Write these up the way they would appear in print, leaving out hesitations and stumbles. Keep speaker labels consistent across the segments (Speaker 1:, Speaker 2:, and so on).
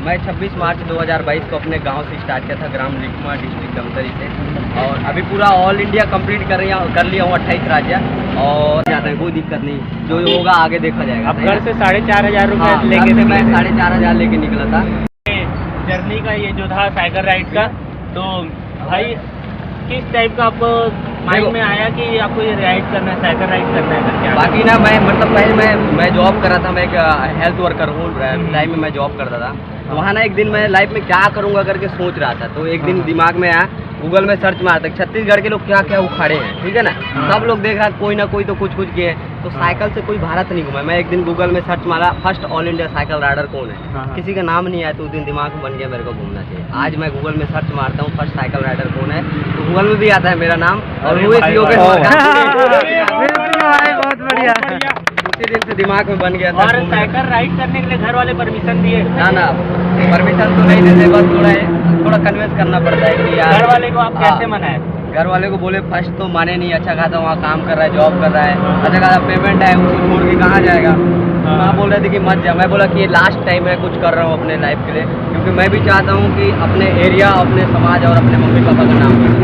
Speaker 1: मैं 26 मार्च 2022 को अपने गांव से स्टार्ट किया था, ग्राम लिखमा, डिस्ट्रिक्ट धमतरी से। और अभी पूरा ऑल इंडिया कंप्लीट कर लिया हूँ, 28 राज्य। और ज़्यादा कोई दिक्कत नहीं, जो होगा आगे देखा जाएगा।
Speaker 2: अब घर से 4,500 रुपये लेके
Speaker 1: मैं 4,500 लेके निकला था।
Speaker 2: जर्नी का ये जो था साइकिल राइड का, तो भाई किस टाइप का आपको माइंड में आया कि आपको ये राइड करना है, साइकिल राइड करना है करके?
Speaker 1: बाकी ना मैं मतलब पहले मैं जॉब कर रहा था, मैं एक हेल्थ वर्कर हूँ, टाइम में मैं जॉब करता था। वहाँ ना एक दिन मैं लाइफ में क्या करूँगा करके सोच रहा था, तो एक दिन दिमाग में आया, गूगल में सर्च मारता छत्तीसगढ़ के लोग क्या क्या उखाड़े हैं, ठीक है ना। सब लोग देख रहा, कोई ना कोई तो कुछ किए हैं, तो साइकिल से कोई भारत नहीं घूमा। मैं एक दिन गूगल में सर्च मारा, first all India cycle rider कौन है, किसी का नाम नहीं आया, तो उस दिन दिमाग में बन गया मेरे को घूमना चाहिए। आज मैं गूगल में सर्च मारता हूँ फर्स्ट साइकिल राइडर कौन है, तो गूगल में भी आता है मेरा नाम और वो
Speaker 2: बहुत बढ़िया।
Speaker 1: उसी दिन से दिमाग में बन गया था।
Speaker 2: और साइकिल राइड करने के लिए घर वाले परमिशन दिए?
Speaker 1: ना परमिशन तो नहीं देते, बस थोड़ा कन्विंस करना पड़ता है कि यार।
Speaker 2: घर वाले को आप कैसे मनाए?
Speaker 1: घर वाले को बोले, फर्स्ट तो माने नहीं, अच्छा खासा वहाँ काम कर रहा है, जॉब कर रहा है, अच्छा खासा पेमेंट है, उसको छोड़ के कहाँ जाएगा। माँ बोल रहे थे कि मत जा। मैं बोला कि ये लास्ट टाइम है, कुछ कर रहा हूँ अपने लाइफ के लिए, क्योंकि मैं भी चाहता हूँ कि अपने एरिया, अपने समाज और अपने मम्मी पापा का नाम करूँ।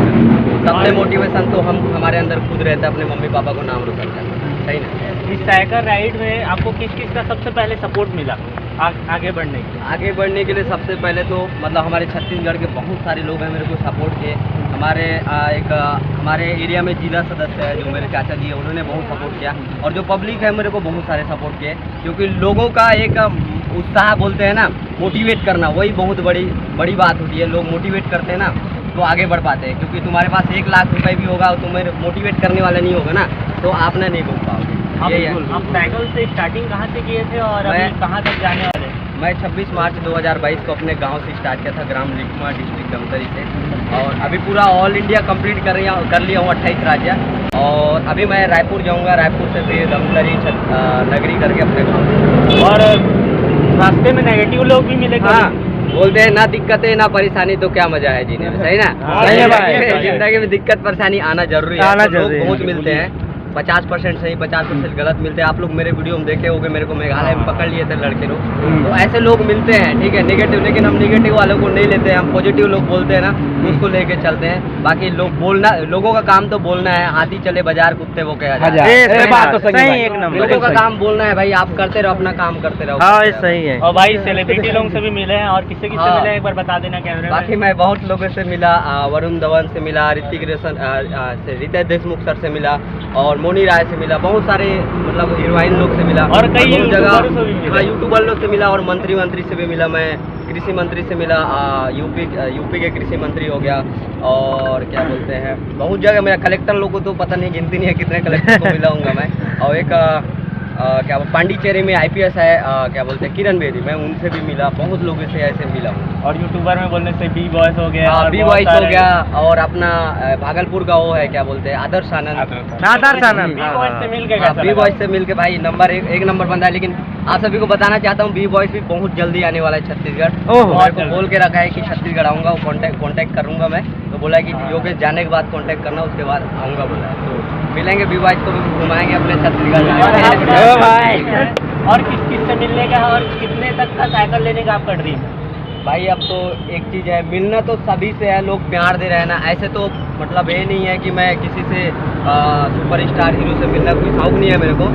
Speaker 1: सबसे मोटिवेशन तो हमारे अंदर खुद रहता है, अपने मम्मी पापा को नाम रोशन करना, सही ना।
Speaker 2: इस साइकिल राइड में आपको किस किस का सबसे पहले सपोर्ट मिला आगे बढ़ने के?
Speaker 1: आगे बढ़ने के लिए सबसे पहले तो मतलब हमारे छत्तीसगढ़ के बहुत सारे लोग हैं मेरे को सपोर्ट किए। हमारे एरिया में जिला सदस्य है जो मेरे चाचा जी है, उन्होंने बहुत सपोर्ट किया। और जो पब्लिक है मेरे को बहुत सारे सपोर्ट किए, क्योंकि लोगों का एक उत्साह बोलते हैं ना, मोटिवेट करना, वही बहुत बड़ी बात होती है। लोग मोटिवेट करते हैं ना तो आगे बढ़ पाते हैं, क्योंकि तुम्हारे पास 1 लाख रुपए भी होगा और तुम्हें मोटिवेट करने वाला नहीं होगा ना, तो आप नहीं घूम पाओगे।
Speaker 2: आप साइकिल से स्टार्टिंग कहाँ से किए थे और अभी कहाँ तक जाने वाले?
Speaker 1: मैं 26 मार्च 2022 को अपने गांव से स्टार्ट किया था, ग्राम लिखमा, डिस्ट्रिक्ट धमतरी से। और अभी पूरा ऑल इंडिया कंप्लीट कर लिया हूँ, 28 राज्य। और अभी मैं रायपुर जाऊँगा, रायपुर से फिर धमतरी नगरी करके अपने गाँव।
Speaker 2: और रास्ते में नेगेटिव लोग भी मिले?
Speaker 1: हाँ, बोलते हैं ना दिक्कत है ना परेशानी तो क्या मजा है जीने में, सही ना।
Speaker 2: सही है भाई।
Speaker 1: जिंदगी में दिक्कत परेशानी आना जरूरी है। लोग बहुत मिलते हैं, 50% सही, 50% गलत मिलते हैं। आप लोग मेरे वीडियो में देखे होंगे, मेरे को मेघालय में पकड़ लिए थे लड़के लोग, तो ऐसे लोग मिलते हैं, ठीक है, नेगेटिव। लेकिन हम नेगेटिव वालों को नहीं लेते हैं, हम पॉजिटिव लोग बोलते हैं ना, उसको लेके चलते हैं। बाकी लोगों का काम तो बोलना है, हाथी चले बाजार कुत्ते वो क्या
Speaker 2: बात तो सही, एक नंबर।
Speaker 1: लोगों का काम बोलना है भाई, आप करते रहो अपना काम, करते रहो।
Speaker 2: हाँ, सही है। और भाई सेलिब्रिटी लोगों से भी मिले हैं, और किससे मिले एक बार बता देना कैमरे में।
Speaker 1: बाकी मैं बहुत लोगों से मिला, वरुण धवन से मिला, ऋतिक रोशन से, रितेश देशमुख सर से मिला, और मोनी राय से मिला, बहुत सारे मतलब हीरोइन लोग से मिला,
Speaker 2: और कई
Speaker 1: जगह यूट्यूबर लोग से मिला, और मंत्री से भी मिला। मैं कृषि मंत्री से मिला, यूपी के कृषि मंत्री हो गया, और क्या बोलते हैं बहुत जगह मेरा कलेक्टर लोग को तो पता नहीं, गिनती नहीं है कितने कलेक्टर को मिला हूँगा मैं। और एक क्या पांडिचेरी में IPS है, क्या बोलते हैं किरण बेदी, मैं उनसे भी मिला, बहुत लोगों से ऐसे मिला हूँ।
Speaker 2: और यूट्यूबर में बोलने से बी बॉयस हो गया,
Speaker 1: बी बॉयस हो गया, और अपना भागलपुर का वो है क्या बोलते हैं आदर्श आनंद। बी बॉयस से मिल के भाई एक नंबर बंदा है। लेकिन आप सभी को बताना चाहता हूँ, बी बॉयस भी बहुत जल्दी आने वाला है छत्तीसगढ़। मेरे को बोल के रखा है कि छत्तीसगढ़ आऊँगा, वो कॉन्टैक्ट करूँगा मैं, तो बोला है कि योगेश जाने के बाद कॉन्टैक्ट करना, उसके बाद आऊँगा बोला है। तो मिलेंगे, बी बॉयस को भी घुमाएंगे अपने छत्तीसगढ़।
Speaker 2: और किस से मिलने का और कितने तक का साइकिल लेने का आपका ड्रीम?
Speaker 1: भाई अब तो एक चीज़ है, मिलना तो सभी से है, लोग प्यार दे रहे हैं ना, ऐसे तो मतलब ये नहीं है कि मैं किसी से सुपरस्टार हीरो से मिलना कोई शौक नहीं है मेरे को।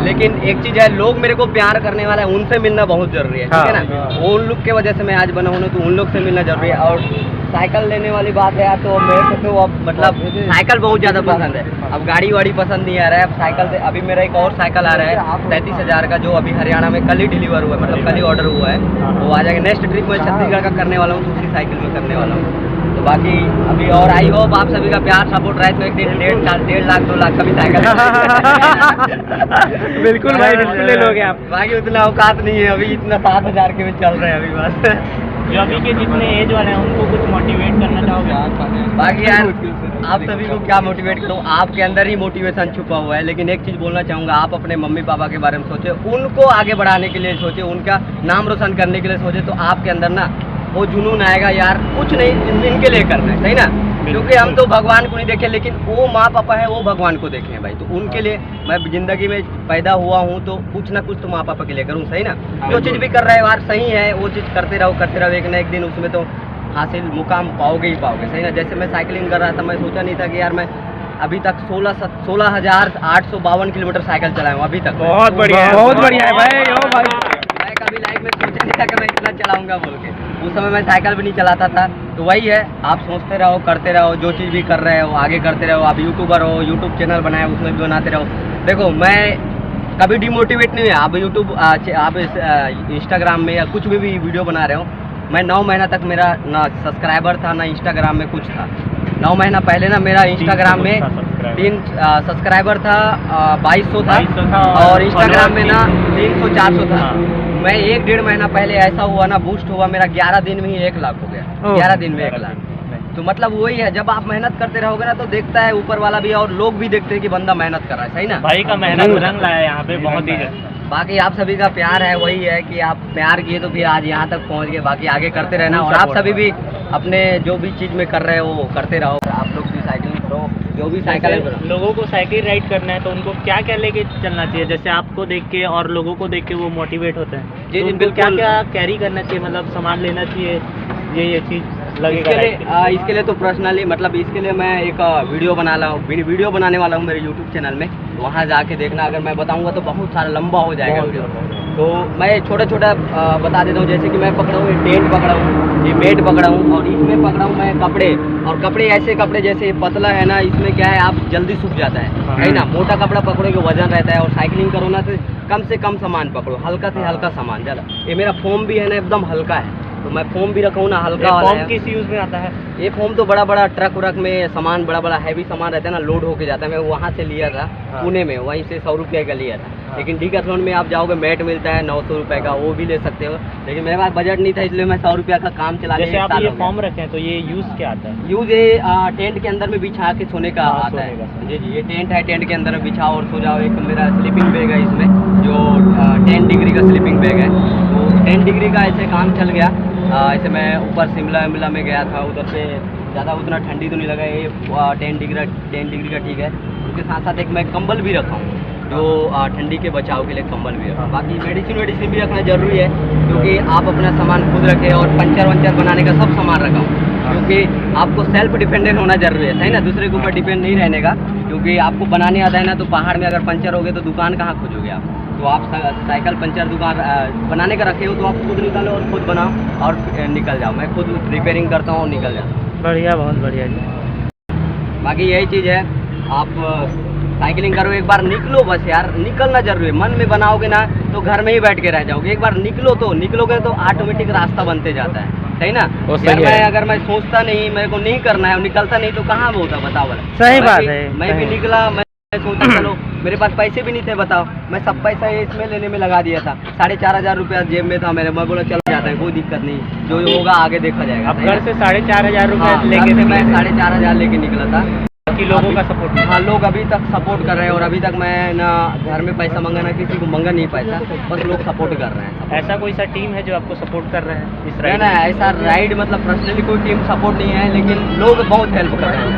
Speaker 1: लेकिन एक चीज़ है, लोग मेरे को प्यार करने वाला है, उनसे मिलना बहुत जरूरी है, ठीक है ना। उन लोग के वजह से मैं आज बना हूँ, तो उन लोग से मिलना जरूरी है। और साइकिल लेने वाली बात है यार, तो मेरे को तो अब मतलब साइकिल बहुत ज़्यादा पसंद है। अब गाड़ी वाड़ी पसंद नहीं आ रहा है, अब साइकिल से। अभी मेरा एक और साइकिल आ रहा है 33,000 का, जो अभी हरियाणा में कल ही डिलीवर हुआ है, मतलब कल ही ऑर्डर हुआ है, वो आ जाएगा। नेक्स्ट ट्रिप में छत्तीसगढ़ का करने वाला हूँ, तो उसी साइकिल में करने वाला हूँ। तो बाकी अभी और आई होप आप सभी का प्यार सपोर्ट रहे, तो एक दिन 1.5 लाख 2 लाख का भी साइकिल
Speaker 2: बिल्कुल भाई, बिल्कुल ले लोगे आप।
Speaker 1: बाकी उतना औकात नहीं है अभी, इतना 7,000 के में चल रहे हैं अभी बस।
Speaker 2: जो अभी के जितने एज वाले हैं उनको कुछ मोटिवेट करना चाहोगे?
Speaker 1: बाकी यार आप सभी को क्या मोटिवेट करूँ, आपके अंदर ही मोटिवेशन छुपा हुआ है। लेकिन एक चीज़ बोलना चाहूँगा, आप अपने मम्मी पापा के बारे में सोचें, उनको आगे बढ़ाने के लिए सोचें, उनका नाम रोशन करने के लिए सोचें, तो आपके अंदर ना वो जुनून आएगा यार, कुछ नहीं इनके लिए करना है, सही ना। क्योंकि हम तो भगवान को नहीं देखे, लेकिन वो माँ पापा है वो भगवान को देखे हैं भाई। तो उनके लिए मैं जिंदगी में पैदा हुआ हूँ तो कुछ ना कुछ तो माँ पापा के लिए करूँ, सही ना। जो चीज़ भी कर रहे हो यार सही है, वो चीज़ करते रहो, एक ना एक दिन उसमें तो हासिल मुकाम पाओगे ही पाओगे, सही ना। जैसे मैं साइकिलिंग कर रहा था, मैं सोचा नहीं था कि यार मैं अभी तक 16,852 किलोमीटर साइकिल चलाया हूँ अभी तक।
Speaker 3: बहुत बढ़िया है, बहुत बढ़िया है भाई। ओ भाई
Speaker 1: मैं कभी लाइफ में सोचा नहीं था कि मैं इतना चलाऊंगा बोल के। उस समय मैं साइकिल भी नहीं चलाता था। तो वही है, आप सोचते रहो, करते रहो, जो चीज़ भी कर रहे हो आगे करते रहो। आप यूट्यूबर हो, यूट्यूब चैनल बनाए उसमें भी बनाते रहो। देखो मैं कभी डिमोटिवेट नहीं है। आप यूट्यूब आप इंस्टाग्राम में या कुछ भी वीडियो बना रहे हो, मैं 9 महीना तक मेरा ना सब्सक्राइबर था ना इंस्टाग्राम में कुछ था। 9 महीना पहले ना मेरा इंस्टाग्राम में 3 सब्सक्राइबर था, 2200 था और इंस्टाग्राम में ना 300-400 था। मैं 1-1.5 महीना पहले ऐसा हुआ ना, बूस्ट हुआ मेरा 11 दिन में ही 1 लाख हो गया। 11 दिन में 1 लाख। तो मतलब वही है, जब आप मेहनत करते रहोगे ना तो देखता है ऊपर वाला भी और लोग भी देखते हैं कि बंदा मेहनत कर रहा है, सही ना।
Speaker 2: भाई का मेहनत रंग लाया यहाँ पे बहुत ही।
Speaker 1: बाकी आप सभी का प्यार है, वही है कि आप प्यार किए तो फिर आज यहाँ तक पहुँच गए। बाकी आगे करते रहना और आप सभी भी अपने जो भी चीज़ में कर रहे हो वो करते रहो। आप लोग भी साइकिलिंग करो, जो भी साइकिल
Speaker 2: लोगों को साइकिल राइड करना है तो उनको क्या क्या लेके चलना चाहिए? जैसे आपको देख के और लोगों को देख के वो मोटिवेट होते हैं।
Speaker 1: जी
Speaker 2: तो
Speaker 1: बिल्कुल।
Speaker 2: क्या क्या कैरी करना चाहिए, मतलब सामान लेना चाहिए, ये चीज़ लगेगा?
Speaker 1: इसके लिए तो पर्सनली मतलब इसके लिए मैं एक वीडियो बनाने वाला हूँ मेरे यूट्यूब चैनल में। वहाँ जाके देखना। अगर मैं बताऊँगा तो बहुत सारा लंबा हो जाएगा वीडियो। तो मैं छोटा बता देता हूँ। जैसे कि मैं पकड़ा हूँ, ये टेंट पकड़ा हूँ, ये बेड पकड़ा हूँ और इसमें पकड़ा हूँ मैं कपड़े। और कपड़े ऐसे कपड़े जैसे पतला है ना, इसमें क्या है आप जल्दी सूख जाता है ना। मोटा कपड़ा पकड़ोगे वजन रहता है और साइकिलिंग करो ना तो कम से कम सामान पकड़ो, हल्का से हल्का सामान ज़्यादा। ये मेरा फोम भी है ना एकदम हल्का है, तो मैं फोम भी रखा हूँ ना हल्का वाला।
Speaker 2: फोम किस यूज़ में आता है?
Speaker 1: ये फोम तो बड़ा ट्रक व्रक में सामान बड़ा हैवी सामान रहता है ना, लोड होके जाता है। मैं वहाँ से लिया था पुणे में, वहीं से 100 रुपये का लिया था। लेकिन डिकैथलॉन में आप जाओगे मैट मिलता है 900 रुपये का, वो भी ले सकते हो। लेकिन मेरे पास बजट नहीं था इसलिए मैं 100 रुपये का काम चला।
Speaker 2: जैसे आप ये फॉर्म रखे हैं तो ये यूज़ क्या आता है?
Speaker 1: यूज़ ये टेंट के अंदर में बिछा के सोने का आता है। जी ये टेंट है, टेंट के अंदर में बिछाओ और सो जाओ। एक मेरा स्लीपिंग बैग है इसमें जो 10 डिग्री का स्लीपिंग बैग है। तो 10 डिग्री का ऐसे काम चल गया। ऐसे मैं ऊपर शिमला में गया था, उधर से ज़्यादा उतना ठंडी तो नहीं लगा। ये 10 डिग्री का ठीक है। उसके साथ साथ एक मैं कंबल भी रखा हूँ जो ठंडी के बचाव के लिए कंबल भी रखा। बाकी मेडिसिन भी रखना ज़रूरी है क्योंकि आप अपना सामान खुद रखें। और पंचर बनाने का सब सामान रखा हूँ क्योंकि आपको सेल्फ डिपेंडेंट होना जरूरी है, सही ना। दूसरे के ऊपर डिपेंड नहीं रहने का, क्योंकि आपको बनाने आता है ना। तो पहाड़ में अगर पंचर हो गए तो दुकान कहाँ खोजोगे आप। तो आप साइकिल पंचर दुकान बनाने का रखे हो तो आप खुद निकालो और खुद बनाओ और निकल जाओ। मैं खुद रिपेयरिंग करता हूँ और निकल जाता हूँ।
Speaker 2: बढ़िया, बहुत बढ़िया जी।
Speaker 1: बाकी यही चीज़ है, आप साइकिलिंग करो, एक बार निकलो बस यार। निकलना जरूरी है। मन में बनाओगे ना तो घर में ही बैठ के रह जाओगे। एक बार निकलोगे तो ऑटोमेटिक रास्ता बनते जाता है, सही ना। अगर मैं सोचता नहीं, मेरे को नहीं करना है, निकलता नहीं तो कहाँ होता बताओ।
Speaker 2: सही बात है।
Speaker 1: मैं भी निकला, मैं सोचा चलो मेरे पास पैसे भी नहीं थे, बताओ। मैं सब पैसा इसमें लेने में लगा दिया था। 4,500 रुपया जेब में था मेरे। मैं बोला चल जाता है, कोई दिक्कत नहीं, जो होगा आगे देखा जाएगा।
Speaker 2: अब घर से 4,500 रुपये लेके
Speaker 1: मैं 4,500 लेके निकला था।
Speaker 2: कि लोगों का सपोर्ट,
Speaker 1: हाँ लोग अभी तक सपोर्ट कर रहे हैं। और अभी तक मैं ना घर में पैसा मांगा ना किसी को मांगा नहीं पैसा, बस लोग सपोर्ट कर रहे हैं।
Speaker 2: ऐसा कोई सा टीम है जो आपको सपोर्ट कर रहे हैं इस राइड?
Speaker 1: ना ऐसा राइड मतलब पर्सनली कोई टीम सपोर्ट नहीं है, लेकिन लोग बहुत हेल्प कर रहे हैं।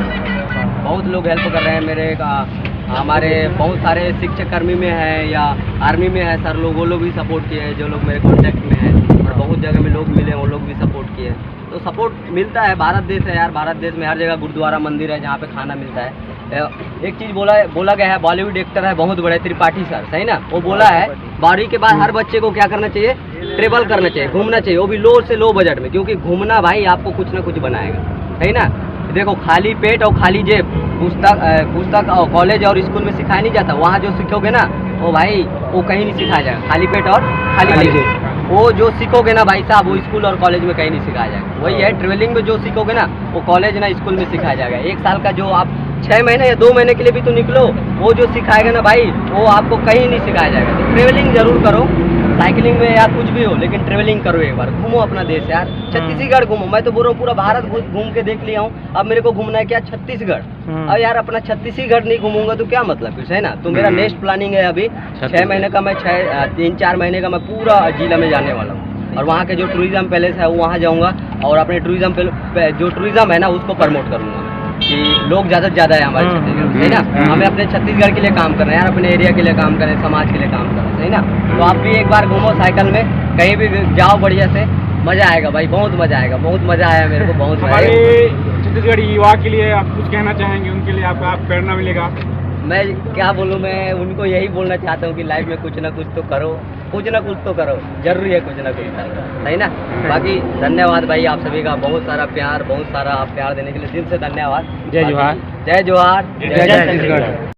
Speaker 1: बहुत लोग हेल्प कर रहे हैं मेरे हमारे बहुत सारे शिक्षक कर्मी में है या आर्मी में है सर लोग, वो लोग भी सपोर्ट किए हैं। जो लोग मेरे कॉन्टैक्ट में हैं और बहुत जगह में लोग मिले वो लोग भी सपोर्ट किए। तो सपोर्ट मिलता है। भारत देश है यार, भारत देश में हर जगह गुरुद्वारा मंदिर है जहाँ पे खाना मिलता है। एक चीज़ बोला गया है, बॉलीवुड एक्टर है बहुत बड़े त्रिपाठी सर, सही ना। वो बोला है 12वीं के बाद हर बच्चे को क्या करना चाहिए, ट्रेवल करना चाहिए, घूमना चाहिए, वो भी लो से लो बजट में। क्योंकि घूमना भाई आपको कुछ ना कुछ बनाएगा, सही ना। देखो खाली पेट और खाली जेब पुस्तक और कॉलेज और स्कूल में सिखाया नहीं जाता। वहाँ जो सीखोगे ना वो भाई वो कहीं नहीं सिखाया जाएगा। खाली पेट और खाली जेब वो जो सीखोगे ना भाई साहब वो स्कूल और कॉलेज में कहीं नहीं सिखाया जाएगा। वही है ट्रेवलिंग में जो सीखोगे ना वो कॉलेज ना स्कूल में सिखाया जाएगा। 1 साल का जो आप 6 महीने या 2 महीने के लिए भी तो निकलो, वो जो सिखाएगा ना भाई वो आपको कहीं नहीं सिखाया जाएगा। तो ट्रेवलिंग जरूर करो, साइकिलिंग में या कुछ भी हो, लेकिन ट्रेवलिंग करो। एक बार घूमो अपना देश यार। छत्तीसगढ़ घूमो। मैं तो बोल रहा हूँ पूरा भारत घूम के देख लिया हूँ। अब मेरे को घूमना है क्या, छत्तीसगढ़। अब यार अपना छत्तीसगढ़ नहीं घूमूंगा तो क्या मतलब कुछ, है ना। तो मेरा नेक्स्ट प्लानिंग है अभी 6 महीने का, मैं 3-4 महीने का मैं पूरा जिला में जाने वाला हूँ। और वहाँ के जो टूरिज्म पैलेस है वहाँ जाऊँगा और अपने टूरिज्म है ना उसको प्रमोट करूँगा। कि लोग ज़्यादा से ज़्यादा है हमारे छत्तीसगढ़ में, सही ना। हमें अपने छत्तीसगढ़ के लिए काम करना है यार, अपने एरिया के लिए काम करें, समाज के लिए काम करें, सही ना। तो आप भी एक बार घूमो साइकिल में, कहीं भी जाओ बढ़िया से, मज़ा आएगा भाई, बहुत मज़ा आएगा, बहुत मज़ा आया मेरे को, बहुत मज़ा
Speaker 3: हमारे
Speaker 1: आया।
Speaker 3: छत्तीसगढ़ युवा के लिए आप कुछ कहना चाहेंगे, उनके लिए आपका प्रेरणा मिलेगा?
Speaker 1: मैं क्या बोलूँ, मैं उनको यही बोलना चाहता हूँ कि लाइफ में कुछ ना कुछ तो करो, कुछ ना कुछ तो करो, जरूरी है कुछ ना कुछ करो, सही ना। बाकी धन्यवाद भाई आप सभी का, बहुत सारा प्यार, बहुत सारा आप प्यार देने के लिए दिल से धन्यवाद।
Speaker 3: जय जोहार।
Speaker 1: जय जोहार,
Speaker 2: जय छत्तीसगढ़।